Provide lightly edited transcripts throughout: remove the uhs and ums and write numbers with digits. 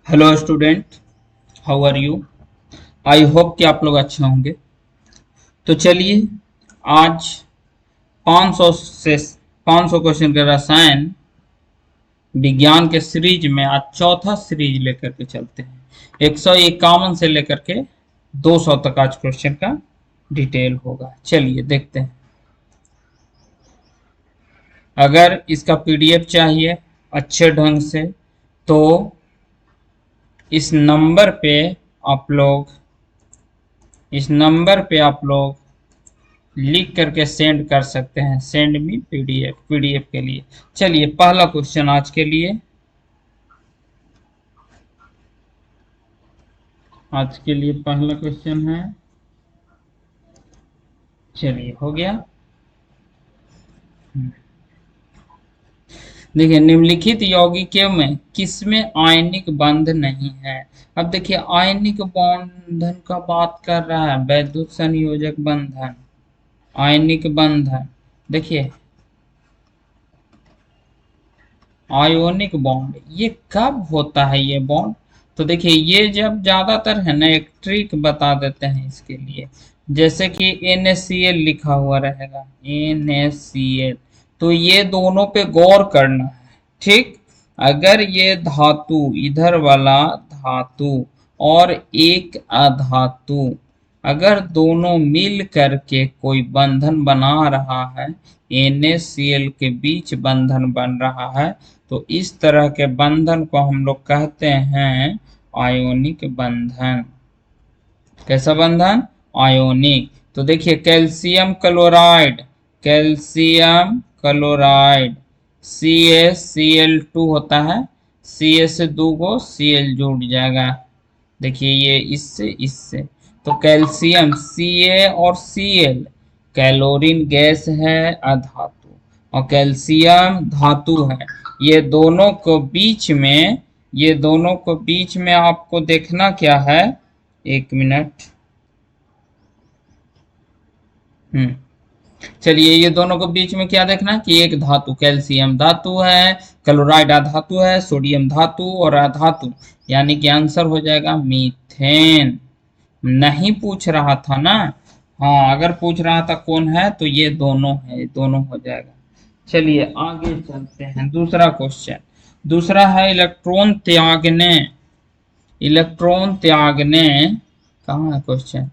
Hello student, how are you. I hope कि आप लोग अच्छे होंगे। तो चलिए, आज 500 से 500 क्वेश्चन का रसायन विज्ञान के सीरीज में आज चौथा सीरीज लेकर के चलते हैं। 151 से लेकर के 200 तक आज क्वेश्चन का डिटेल होगा। चलिए देखते हैं। अगर इसका पीडीएफ चाहिए अच्छे ढंग से तो इस नंबर पे आप लोग इस नंबर पे आप लोग लिख करके सेंड कर सकते हैं। सेंड मी पीडीएफ के लिए। चलिए, पहला क्वेश्चन आज के लिए पहला क्वेश्चन है। चलिए, हो गया। देखिए, निम्नलिखित यौगिकों में किसमें आयनिक बंध नहीं है। अब देखिए, आयनिक बंधन का बात कर रहा है, वैद्युत संयोजक बंधन, आयनिक बंधन। देखिए, आयोनिक बॉन्ड ये कब होता है ये बॉन्ड। तो देखिए, ये जब ज्यादातर है ना, एक ट्रिक बता देते हैं इसके लिए। जैसे कि NaCl लिखा हुआ रहेगा, NaCl, तो ये दोनों पे गौर करना है। ठीक, अगर ये धातु, इधर वाला धातु और एक अधातु, अगर दोनों मिल करके कोई बंधन बना रहा है, NaCl के बीच बंधन बन रहा है, तो इस तरह के बंधन को हम लोग कहते हैं आयोनिक बंधन। कैसा बंधन? आयोनिक। तो देखिए, कैल्शियम क्लोराइड CaCl2 होता है। Ca से दो गो Cl जुड़ जाएगा। देखिए, ये इससे तो कैल्शियम Ca और Cl कैलोरीन गैस है, अधातु, और कैल्शियम धातु है। ये दोनों को बीच में आपको देखना क्या है, एक मिनट। चलिए, ये दोनों को बीच में क्या देखना कि एक धातु, कैल्शियम धातु है, क्लोराइड अधातु है, सोडियम धातु और अधातु, यानी कि आंसर हो जाएगा मीथेन। नहीं पूछ रहा था ना। हाँ, अगर पूछ रहा था कौन है, तो ये दोनों है, ये दोनों हो जाएगा। चलिए आगे चलते हैं। दूसरा क्वेश्चन, दूसरा है इलेक्ट्रॉन त्यागने। कहाँ है क्वेश्चन?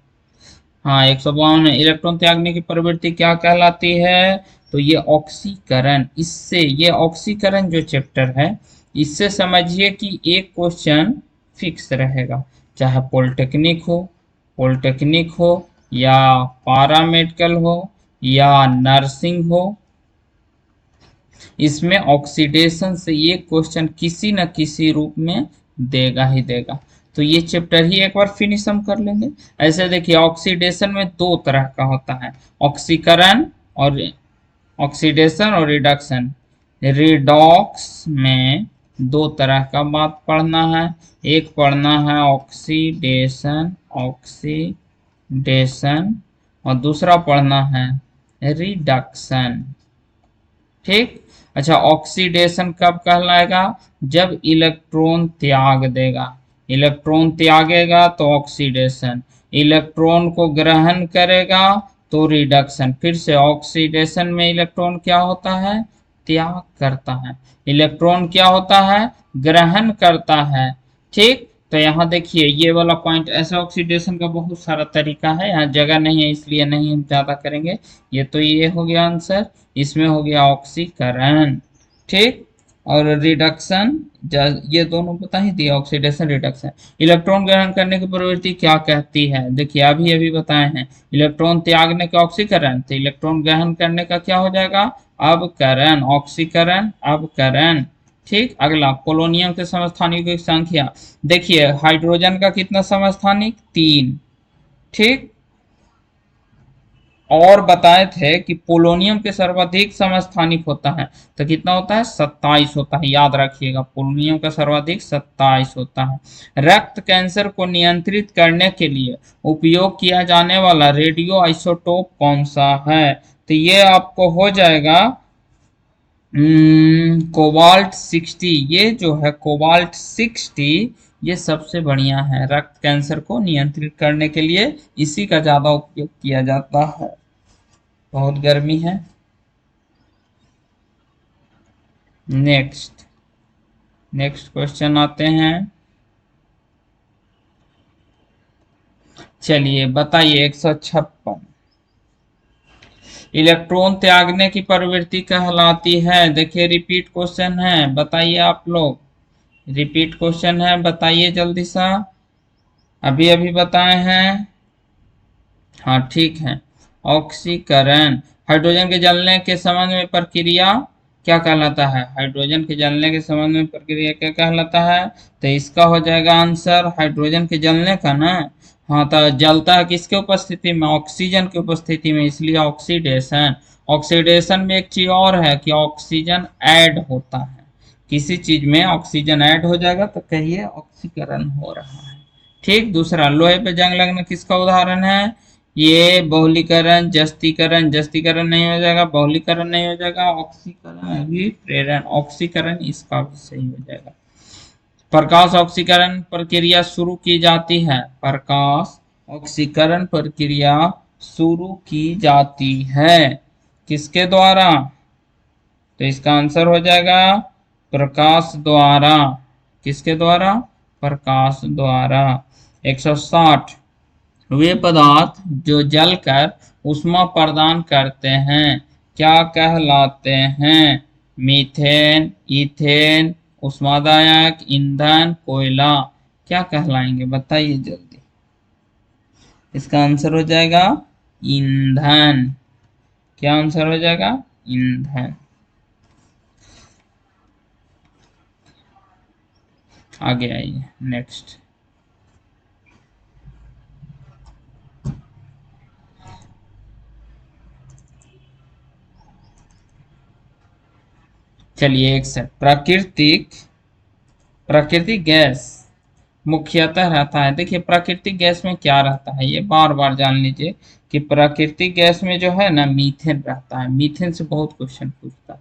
हाँ, 152 है। इलेक्ट्रॉन त्यागने की प्रवृत्ति क्या कहलाती है? तो ये ऑक्सीकरण। ये ऑक्सीकरण जो चैप्टर है, इससे समझिए कि एक क्वेश्चन फिक्स रहेगा, चाहे पॉलिटेक्निक हो या पारामेडिकल हो या नर्सिंग हो। इसमें ऑक्सीडेशन से ये क्वेश्चन किसी न किसी रूप में देगा ही देगा। तो ये चैप्टर ही एक बार फिनिश हम कर लेंगे। ऐसे देखिए, ऑक्सीडेशन में दो तरह का होता है, ऑक्सीकरण और ऑक्सीडेशन और रिडक्शन। रिडॉक्स में दो तरह का बात पढ़ना है। एक पढ़ना है ऑक्सीडेशन और दूसरा पढ़ना है रिडक्शन। ठीक। अच्छा, ऑक्सीडेशन कब कहलाएगा? जब इलेक्ट्रॉन त्याग देगा। इलेक्ट्रॉन त्यागेगा तो ऑक्सीडेशन, इलेक्ट्रॉन को ग्रहण करेगा तो रिडक्शन। फिर से, ऑक्सीडेशन में इलेक्ट्रॉन क्या होता है? त्याग करता है। इलेक्ट्रॉन क्या होता है? ग्रहण करता है। ठीक। तो यहाँ देखिए, ये वाला पॉइंट, ऐसा ऑक्सीडेशन का बहुत सारा तरीका है, यहाँ जगह नहीं है इसलिए नहीं हम ज्यादा करेंगे। ये हो गया आंसर। इसमें हो गया ऑक्सीकरण। ठीक। और रिडक्शन, ये दोनों बता ही दिया, ऑक्सीडेशन रिडक्शन। इलेक्ट्रॉन ग्रहण करने की प्रवृत्ति क्या कहती है? देखिए, अभी अभी बताए हैं। इलेक्ट्रॉन त्यागने का ऑक्सीकरण, तो इलेक्ट्रॉन ग्रहण करने का क्या हो जाएगा? अवकरण। ऑक्सीकरण, अवकरण। ठीक। अगला, पोलोनियम के समस्थानिकों की संख्या। देखिए, हाइड्रोजन का कितना समस्थानिक? 3। ठीक। और बताए थे कि पोलोनियम के सर्वाधिक समस्थानिक होता है, तो कितना होता है? 27 होता है। याद रखिएगा, पोलोनियम का सर्वाधिक 27 होता है। रक्त कैंसर को नियंत्रित करने के लिए उपयोग किया जाने वाला रेडियो आइसोटोप कौन सा है? तो ये आपको हो जाएगा कोबाल्ट 60, ये जो है कोबाल्ट 60, ये सबसे बढ़िया है रक्त कैंसर को नियंत्रित करने के लिए, इसी का ज्यादा उपयोग किया जाता है। बहुत गर्मी है। नेक्स्ट नेक्स्ट क्वेश्चन आते हैं। चलिए बताइए 156, इलेक्ट्रॉन त्यागने की प्रवृत्ति कहलाती है। देखिए रिपीट क्वेश्चन है, बताइए आप लोग। रिपीट क्वेश्चन है, बताइए जल्दी सा। अभी अभी बताए हैं। हाँ ठीक है। ऑक्सीकरण, हाइड्रोजन के जलने के संबंध में प्रक्रिया क्या कहलाता है? हाइड्रोजन के जलने के संबंध में प्रक्रिया क्या कहलाता है? तो इसका हो जाएगा आंसर हाइड्रोजन के जलने का ना। हाँ, तो जलता है किसके उपस्थिति में? ऑक्सीजन की उपस्थिति में, इसलिए ऑक्सीडेशन। ऑक्सीडेशन में एक चीज और है कि ऑक्सीजन ऐड होता है, किसी चीज में ऑक्सीजन ऐड हो जाएगा तो कहिए ऑक्सीकरण हो रहा है। ठीक। दूसरा, लोहे पे जंग लगना किसका उदाहरण है? ये बहुलीकरण, जस्तीकरण, जस्तीकरण नहीं हो जाएगा, बहुलीकरण नहीं हो जाएगा, ऑक्सीकरण भी प्रेरण, ऑक्सीकरण इसका भी सही हो जाएगा। प्रकाश ऑक्सीकरण प्रक्रिया शुरू की जाती है, प्रकाश ऑक्सीकरण प्रक्रिया शुरू की जाती है किसके द्वारा? तो इसका आंसर हो जाएगा प्रकाश द्वारा। किसके द्वारा? प्रकाश द्वारा। 160, वे पदार्थ जो जलकर ऊष्मा प्रदान करते हैं क्या कहलाते हैं? मीथेन, ईथेन, ऊष्मादायक ईंधन, कोयला, क्या कहलाएंगे बताइए जल्दी। इसका आंसर हो जाएगा ईंधन। क्या आंसर हो जाएगा? ईंधन। आगे आइए नेक्स्ट। चलिए एक से, प्राकृतिक गैस मुख्यतः रहता है। देखिए प्राकृतिक गैस में क्या रहता है, ये बार बार जान लीजिए कि प्राकृतिक गैस में जो है ना मीथेन रहता है। मीथेन से बहुत क्वेश्चन पूछता है,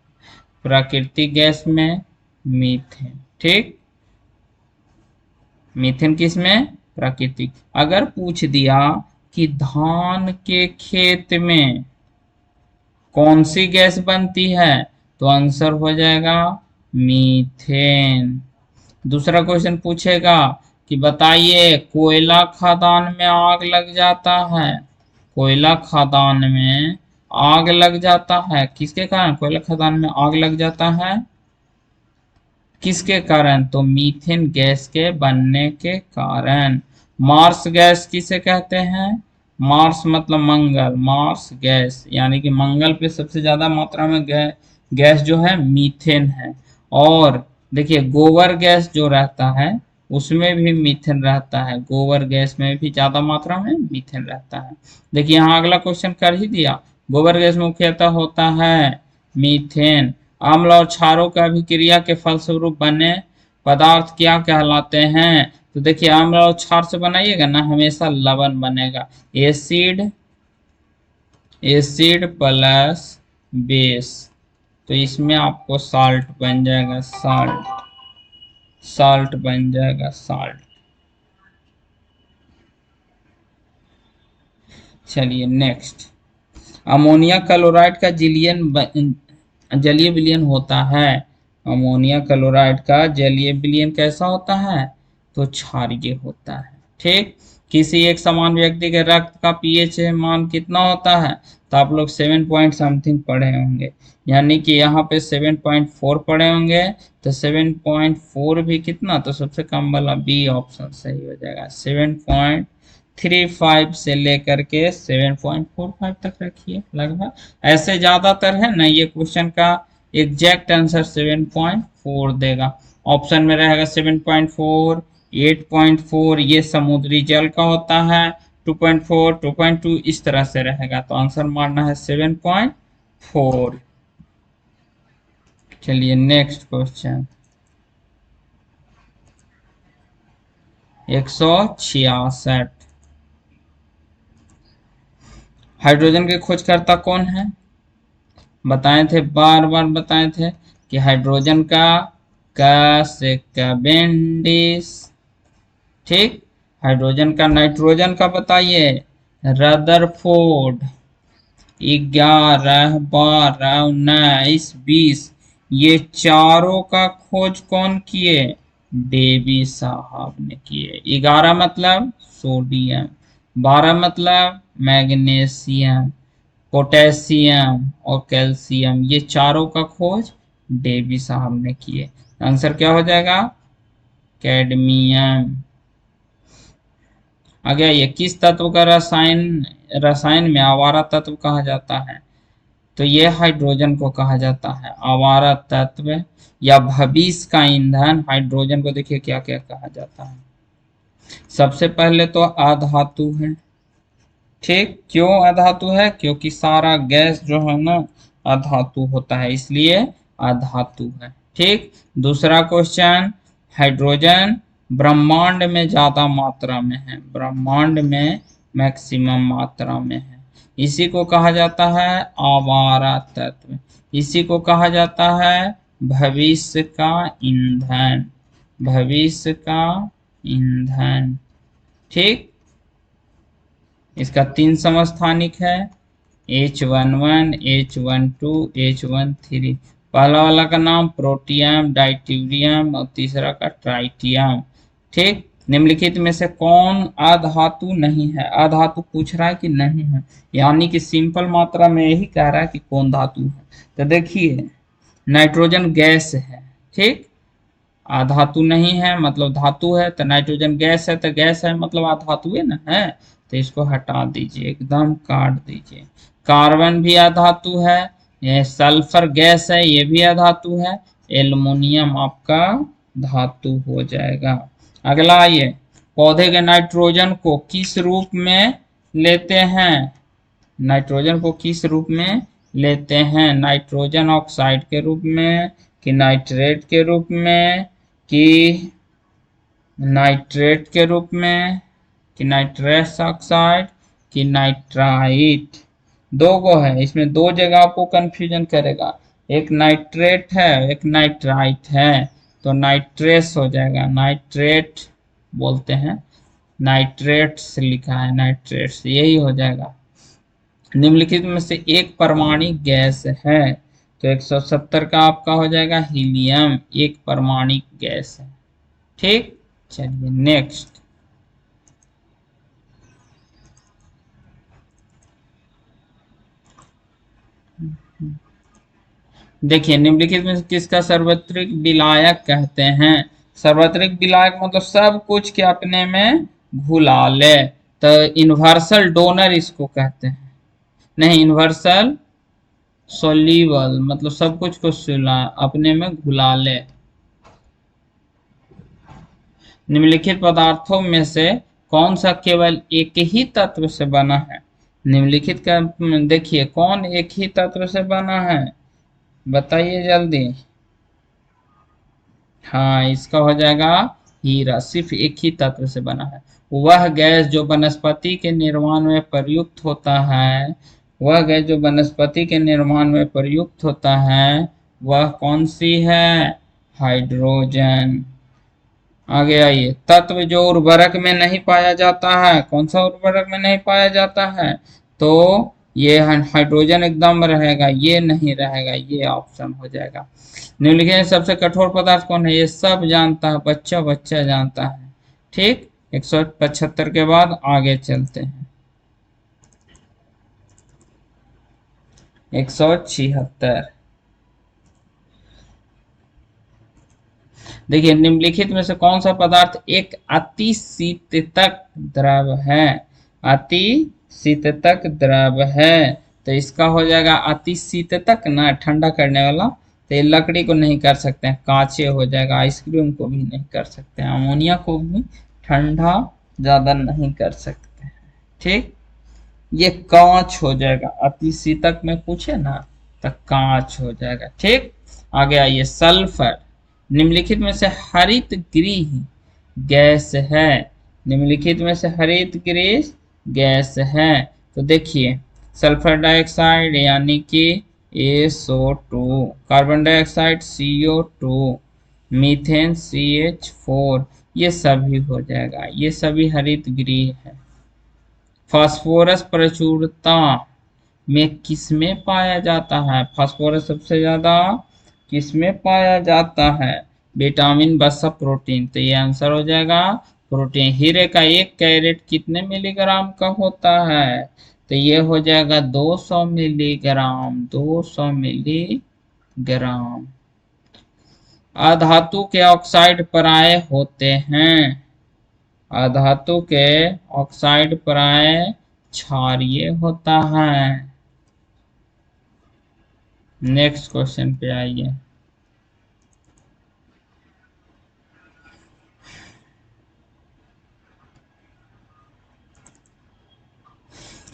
प्राकृतिक गैस में मीथेन। ठीक। मीथेन किस में? प्राकृतिक। अगर पूछ दिया कि धान के खेत में कौन सी गैस बनती है, तो आंसर हो जाएगा मीथेन। दूसरा क्वेश्चन पूछेगा कि बताइए कोयला खदान में आग लग जाता है, कोयला खदान में आग लग जाता है किसके कारण? कोयला खदान में आग लग जाता है किसके कारण? तो मीथेन गैस के बनने के कारण। मार्स गैस किसे कहते हैं? मार्स मतलब मंगल, मार्स गैस यानी कि मंगल पे सबसे ज्यादा मात्रा में गैस जो है मीथेन है। और देखिए गोबर गैस जो रहता है उसमें भी मीथेन रहता है, गोबर गैस में भी ज्यादा मात्रा में मीथेन रहता है। देखिए यहाँ अगला क्वेश्चन कर ही दिया, गोबर गैस मुख्यतः होता है मीथेन। अम्ल और क्षारों का अभिक्रिया के फलस्वरूप बने पदार्थ क्या कहलाते हैं? तो देखिए अम्ल और क्षार से बनाइएगा ना हमेशा लवण बनेगा। एसिड, एसिड प्लस बेस, तो इसमें आपको साल्ट बन जाएगा, साल्ट, साल्ट बन जाएगा, साल्ट। चलिए नेक्स्ट, अमोनिया क्लोराइड का जलीय विलयन होता है। अमोनिया क्लोराइड का जलीय विलयन कैसा होता है? तो क्षारीय होता है। ठीक। किसी एक समान व्यक्ति के रक्त का पीएच मान कितना होता है? तो आप लोग 7 पॉइंट समथिंग पढ़े होंगे, यानी कि यहाँ पे 7.4 पढ़े होंगे। तो 7.4 भी कितना? तो सबसे कम वाला बी ऑप्शन सही हो जाएगा। 7.35 से लेकर के 7.45 तक रखिए लगभग। ऐसे ज्यादातर है ना ये क्वेश्चन का एग्जैक्ट आंसर 7.4 देगा। ऑप्शन में रहेगा 7.4, 8.4, ये समुद्री जल का होता है। 2.4, 2.2 इस तरह से रहेगा, तो आंसर मारना है 7.4। चलिए नेक्स्ट क्वेश्चन 166, हाइड्रोजन के खोजकर्ता कौन है? बताए थे, बार बार बताए थे कि हाइड्रोजन का सेकेंडिस, ठीक। हाइड्रोजन का, नाइट्रोजन का बताइए, रदरफोर्ड। 11, 12, 19, 20, ये चारों का खोज कौन किए? डेवी साहब ने किए। 11 मतलब सोडियम, 12 मतलब मैग्नीशियम, पोटेशियम और कैल्शियम, ये चारों का खोज डेवी साहब ने किए। आंसर क्या हो जाएगा? कैडमियम। आगे ये किस तत्व का रसायन में आवारा तत्व कहा जाता है? तो ये हाइड्रोजन को कहा जाता है आवारा तत्व या भविष्य का ईंधन। हाइड्रोजन को देखिए क्या क्या कहा जाता है। सबसे पहले तो अधातु है, ठीक। क्यों अधातु है? क्योंकि सारा गैस जो है ना अधातु होता है, इसलिए अधातु है, ठीक। दूसरा क्वेश्चन, हाइड्रोजन ब्रह्मांड में ज्यादा मात्रा में है, ब्रह्मांड में मैक्सिमम मात्रा में है, इसी को कहा जाता है आवारा तत्व, इसी को कहा जाता है भविष्य का ईंधन, भविष्य का ईंधन, ठीक। इसका 3 समस्थानिक है, H11, H12, H13। पहला वाला का नाम प्रोटियम, डाइट्यूरियम और तीसरा का ट्राइटियम, ठीक। निम्नलिखित में से कौन अधातु नहीं है? अधातु पूछ रहा है कि नहीं है, यानी कि सिंपल मात्रा में यही कह रहा है कि कौन धातु है। तो देखिए नाइट्रोजन गैस है, ठीक। अधातु नहीं है मतलब धातु है, तो नाइट्रोजन गैस है तो गैस है मतलब अधातु है ना, है। तो इसको हटा दीजिए, एकदम काट दीजिए। कार्बन भी अधातु है, ये सल्फर गैस है, ये भी अधातु है। एल्युमिनियम आपका धातु हो जाएगा। अगला आइए, पौधे के नाइट्रोजन को किस रूप में लेते हैं? नाइट्रोजन को किस रूप में लेते हैं? नाइट्रोजन ऑक्साइड के रूप में, कि नाइट्रेट के रूप में, कि नाइट्रेट के रूप में, कि नाइट्रस ऑक्साइड, कि नाइट्राइट? दो गो है, इसमें दो जगह आपको कंफ्यूजन करेगा, एक नाइट्रेट है एक नाइट्राइट है। तो नाइट्रेस हो जाएगा, नाइट्रेट बोलते हैं, नाइट्रेट्स लिखा है, नाइट्रेट्स यही हो जाएगा। निम्नलिखित में से एक परमाणिक गैस है, तो 170 का आपका हो जाएगा हीलियम, एक परमाणिक गैस है, ठीक। चलिए नेक्स्ट, देखिए निम्नलिखित में से किसका सार्वत्रिक विलायक कहते हैं? सार्वत्रिक विलायक मतलब सब कुछ के अपने में घुला ले, तो यूनिवर्सल डोनर इसको कहते हैं। नहीं, यूनिवर्सल सोल्यूबल मतलब सब कुछ को सुला अपने में घुला ले। निम्नलिखित पदार्थों में से कौन सा केवल एक ही तत्व से बना है? निम्नलिखित का देखिए कौन एक ही तत्व से बना है, बताइए जल्दी। हाँ, इसका हो जाएगा हीरा, सिर्फ एक ही तत्व से बना है। वह गैस जो वनस्पति के निर्माण में प्रयुक्त होता है, वह गैस जो वनस्पति के निर्माण में प्रयुक्त होता है वह कौन सी है? हाइड्रोजन। आगे आइए, तत्व जो उर्वरक में नहीं पाया जाता है, कौन सा उर्वरक में नहीं पाया जाता है? तो ये हाइड्रोजन एकदम रहेगा, ये नहीं रहेगा, ये ऑप्शन हो जाएगा। निम्नलिखित में सबसे कठोर पदार्थ कौन है? ये सब जानता है, बच्चा बच्चा जानता है, ठीक। 175 के बाद आगे चलते हैं, 176। देखिए निम्नलिखित में से कौन सा पदार्थ एक अति शीततक द्रव है? अति शीततक द्रव है, तो इसका हो जाएगा अति शीततक ना, ठंडा करने वाला। तो ये लकड़ी को नहीं कर सकते हैं, कांचे हो जाएगा, आइसक्रीम को भी नहीं कर सकते हैं, अमोनिया को भी ठंडा ज्यादा नहीं कर सकते हैं, ठीक। ये कांच हो जाएगा, अति शीतक में पूछे ना तो कांच हो जाएगा, ठीक। आगे आइए, सल्फर निम्नलिखित में से हरित गृह गैस है, निम्नलिखित में से हरित गृह गैस है। तो देखिए सल्फर डाइऑक्साइड यानी कि SO2, carbon dioxide CO2, methane CH4, ये सभी हो जाएगा, ये सभी हरित गृह है। फास्फोरस प्रचुरता में किसमें पाया जाता है? फास्फोरस सबसे ज्यादा किसमें पाया जाता है? विटामिन वसा प्रोटीन, तो ये आंसर हो जाएगा प्रोटीन। हीरे का 1 कैरेट कितने मिलीग्राम का होता है? तो ये हो जाएगा 200 मिलीग्राम, 200 मिलीग्राम। अधातु के ऑक्साइड पराय होते हैं, अधातु के ऑक्साइड पराय क्षारीय होता है। नेक्स्ट क्वेश्चन पे आइए।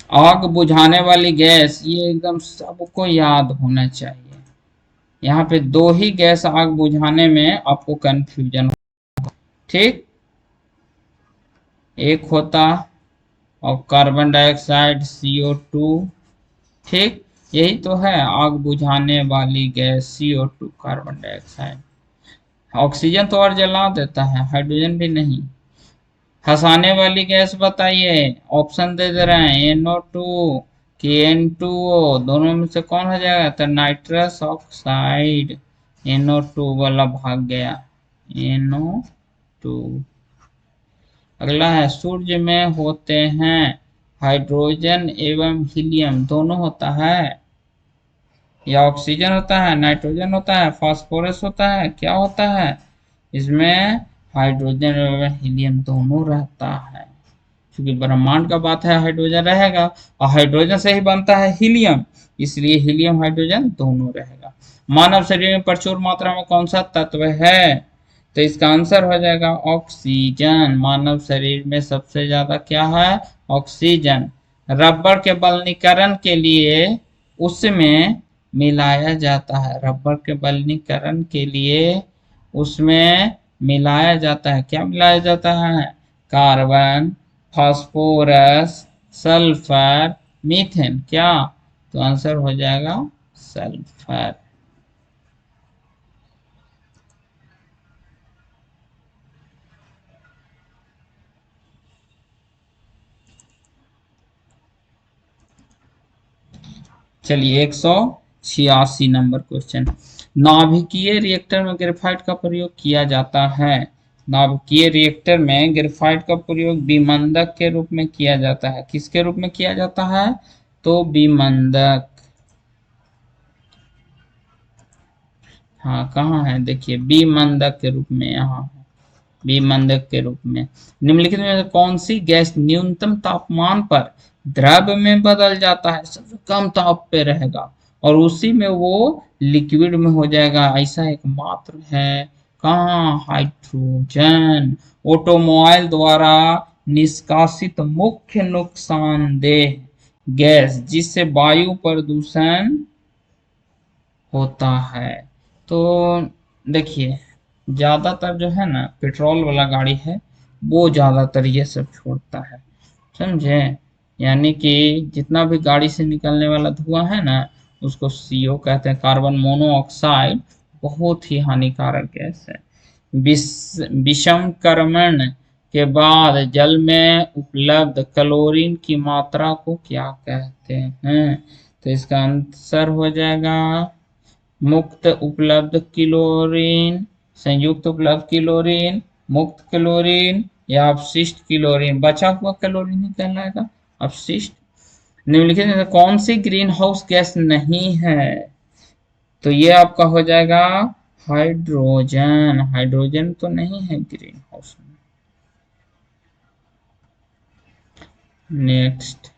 आग बुझाने वाली गैस, ये एकदम सबको याद होना चाहिए। यहाँ पे दो ही गैस आग बुझाने में आपको कंफ्यूजन हो, ठीक। एक होता और कार्बन डाइऑक्साइड CO2, ठीक। यही तो है आग बुझाने वाली gas, CO2 carbon dioxide. Oxygen तो और जला देता है, हाइड्रोजन भी नहीं। हंसाने वाली गैस बताइए, ऑप्शन दे दे रहे हैं, NO2 कि N2O, दोनों में से कौन हो जाएगा? तो नाइट्रस ऑक्साइड, NO2 वाला भाग गया, NO2। अगला है, सूर्य में होते हैं हाइड्रोजन एवं हीलियम, दोनों होता है, या ऑक्सीजन होता है, नाइट्रोजन होता है, फास्फोरस होता है, क्या होता है इसमें? हाइड्रोजन एवं हीलियम दोनों रहता है। क्योंकि ब्रह्मांड का बात है, हाइड्रोजन रहेगा, और हाइड्रोजन से ही बनता है हीलियम, इसलिए हीलियम हाइड्रोजन दोनों रहेगा। मानव शरीर में प्रचुर मात्रा में कौन सा तत्व है? तो इसका आंसर हो जाएगा ऑक्सीजन। मानव शरीर में सबसे ज्यादा क्या है? ऑक्सीजन। रबर के बलनीकरण के लिए उसमें मिलाया जाता है, रबर के बलनीकरण के लिए उसमें मिलाया जाता है, क्या मिलाया जाता है? कार्बन, फास्फोरस, सल्फर, मीथेन, क्या? तो आंसर हो जाएगा सल्फर। चलिए 186 नंबर क्वेश्चन। नाभिकीय रिएक्टर में ग्रेफाइट का प्रयोग किया जाता है, नाभिकीय रिएक्टर में ग्रेफाइट का प्रयोग विमंदक के रूप में किया जाता है। किसके रूप में किया जाता है? तो विमंदक। हाँ कहाँ है, देखिए विमंदक के रूप में, यहाँ विमंदक के रूप में। निम्नलिखित में से कौन सी गैस न्यूनतम तापमान पर द्रव में बदल जाता है? सबसे कम ताप पे रहेगा और उसी में वो लिक्विड में हो जाएगा, ऐसा एकमात्र है। कहाँ? हाइड्रोजन। ऑटोमोबाइल द्वारा निष्कासित मुख्य नुकसानदेह गैस जिससे वायु प्रदूषण होता है। तो देखिए ज्यादातर जो है ना पेट्रोल वाला गाड़ी है, वो ज्यादातर ये सब छोड़ता है, समझे? यानी कि जितना भी गाड़ी से निकलने वाला धुआं है ना, उसको CO कहते हैं, कार्बन मोनोऑक्साइड। बहुत ही हानिकारक गैस है। विषमकरण के बाद जल में उपलब्ध क्लोरीन की मात्रा को क्या कहते हैं? तो इसका आंसर हो जाएगा मुक्त उपलब्ध क्लोरीन, संयुक्त उपलब्ध क्लोरीन, मुक्त क्लोरीन या अपशिष्ट क्लोरीन। बचा हुआ क्लोरीन ही कहलाएगा अपशिष्ट। निम्नलिखित में से कौन सी ग्रीन हाउस गैस नहीं है? तो ये आपका हो जाएगा हाइड्रोजन, हाइड्रोजन तो नहीं है ग्रीन हाउस में। नेक्स्ट,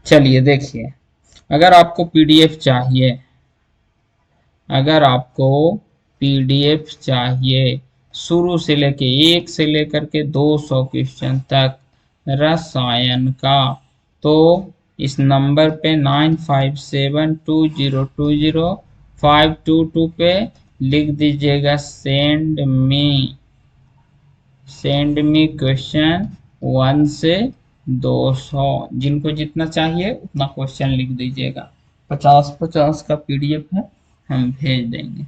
चलिए देखिए, अगर आपको पीडीएफ चाहिए, अगर आपको पीडीएफ चाहिए शुरू से लेके 1 से लेकर के 200 क्वेश्चन तक रसायन का, तो इस नंबर पे 9572020522 पे लिख दीजिएगा send me. Send me question 1 से 200, जिनको जितना चाहिए उतना क्वेश्चन लिख दीजिएगा। 50-50 का पीडीएफ है, हम भेज देंगे।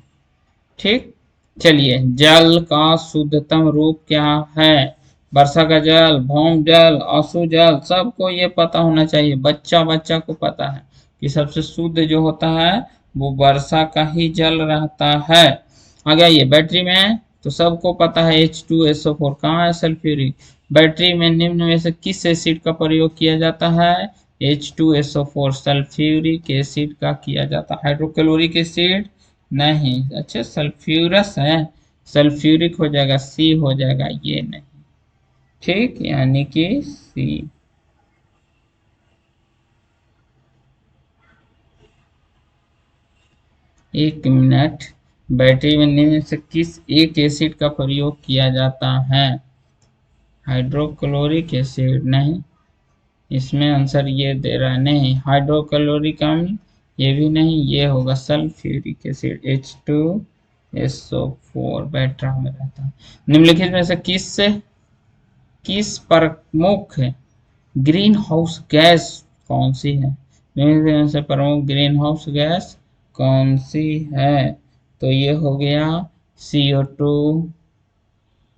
ठीक, चलिए, जल का शुद्धतम रूप क्या है? वर्षा का जल, भौम जल, आंसू जल, सबको ये पता होना चाहिए। बच्चा बच्चा को पता है कि सबसे शुद्ध जो होता है वो वर्षा का ही जल रहता है। आगे ये बैटरी में तो सबको पता है H2SO4 कहाँ है? सल्फ्यूरिक। बैटरी में निम्न में से किस एसिड का प्रयोग किया जाता है? H2SO4 सल्फ्यूरिक एसिड का किया जाता है। हाइड्रोक्लोरिक एसिड नहीं। अच्छा, सल्फ्यूरस है, सल्फ्यूरिक हो जाएगा, सी हो जाएगा, ये नहीं। ठीक, यानी कि सी। एक मिनट, बैटरी में निम्न से किस एक एसिड का प्रयोग किया जाता है? हाइड्रोक्लोरिक एसिड नहीं, इसमें आंसर ये दे रहा है नहीं। हाइड्रोक्लोरिक अम्ल ये भी नहीं, ये होगा सल्फ्यूरिक एसिड H2SO4 बैटरा में रहता है। निम्नलिखित में से किस प्रमुख ग्रीन हाउस गैस कौन सी है? निम्नलिखित में से प्रमुख ग्रीन हाउस गैस कौन सी है? तो ये हो गया CO2,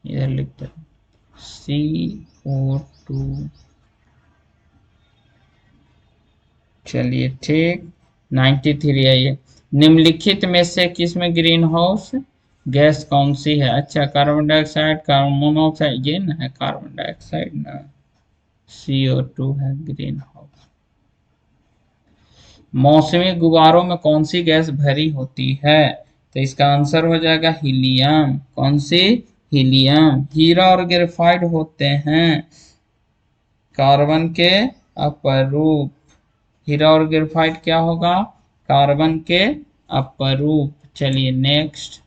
इधर लिखते हैं CO2। चलिए ठीक, 93 है ये। निम्नलिखित में से किसमें ग्रीन हाउस गैस कौन सी है? अच्छा, कार्बन डाइऑक्साइड, कार्बन मोनोऑक्साइड, ये ना है कार्बन डाइऑक्साइड ना, CO2 है ग्रीन हाउस। मौसमी गुब्बारों में कौन सी गैस भरी होती है? तो इसका आंसर हो जाएगा हीलियम। कौन सी? हीलियम। हीरा और ग्रेफाइट होते हैं कार्बन के अपरूप। हीरा और ग्रेफाइट क्या होगा? कार्बन के अपरूप। चलिए नेक्स्ट।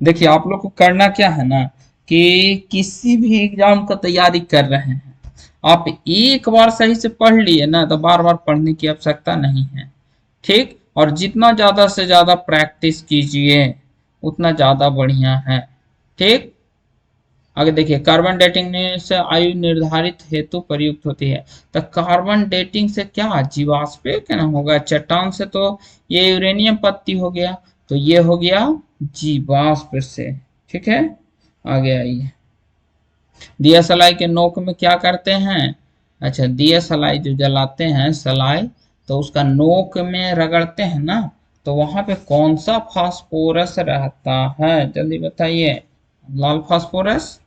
देखिए, आप लोग को करना क्या है ना कि किसी भी एग्जाम का तैयारी कर रहे हैं, आप एक बार सही से पढ़ लिए ना तो बार बार पढ़ने की आवश्यकता नहीं है। ठीक, और जितना ज्यादा से ज्यादा प्रैक्टिस कीजिए उतना ज्यादा बढ़िया है। ठीक, आगे देखिए, कार्बन डेटिंग से आयु निर्धारित हेतु प्रयुक्त होती है। तो कार्बन डेटिंग से क्या जीवाश्म क्या ना होगा? चट्टान से तो ये यूरेनियम पत्ती हो गया, तो ये हो गया जीवाश्म से। ठीक है, आगे आइए। दिया सलाई के नोक में क्या करते हैं? अच्छा, दिया सलाई जो जलाते हैं सलाई, तो उसका नोक में रगड़ते हैं ना, तो वहां पे कौन सा फास्फोरस रहता है? जल्दी बताइए। लाल फास्फोरस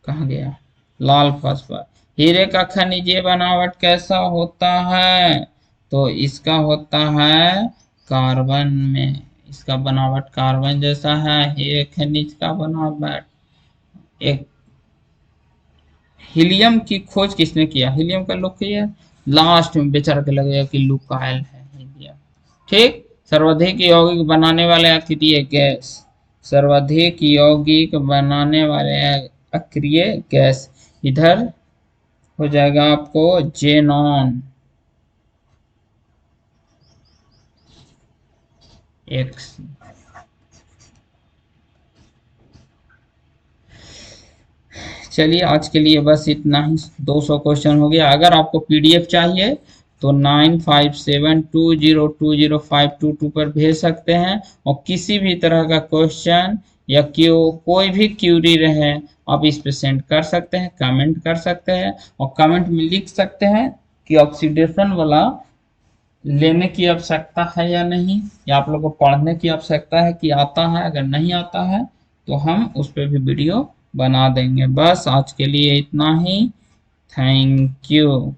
कहाँ गया? लाल फास्फोरस। हीरे का खनिजीय बनावट कैसा होता है? तो इसका होता है कार्बन में, इसका बनावट कार्बन जैसा है। हीरे खनिज का बनावट। एक हीलियम की खोज किसने किया? हीलियम का लोग किया, लास्ट में बेचारा के लगेगा कि लुकायल है हीलियम। ठीक, सर्वाधिक यौगिक बनाने वाले अक्रिय गैस, सर्वाधिक यौगिक बनाने वाले अक्रिय गैस इधर हो जाएगा आपको जेनॉन एक्स। चलिए, आज के लिए बस इतना ही। 200 क्वेश्चन हो गया। अगर आपको पीडीएफ चाहिए तो 9572020522 पर भेज सकते हैं, और किसी भी तरह का क्वेश्चन या कोई भी क्यूरी रहे आप इस पे सेंड कर सकते हैं, कमेंट कर सकते हैं, और कमेंट में लिख सकते हैं कि ऑक्सीडेशन वाला लेने की आवश्यकता है या नहीं, या आप लोग को पढ़ने की आवश्यकता है कि आता है। अगर नहीं आता है तो हम उस पर भी वीडियो बना देंगे। बस आज के लिए इतना ही। Thank you.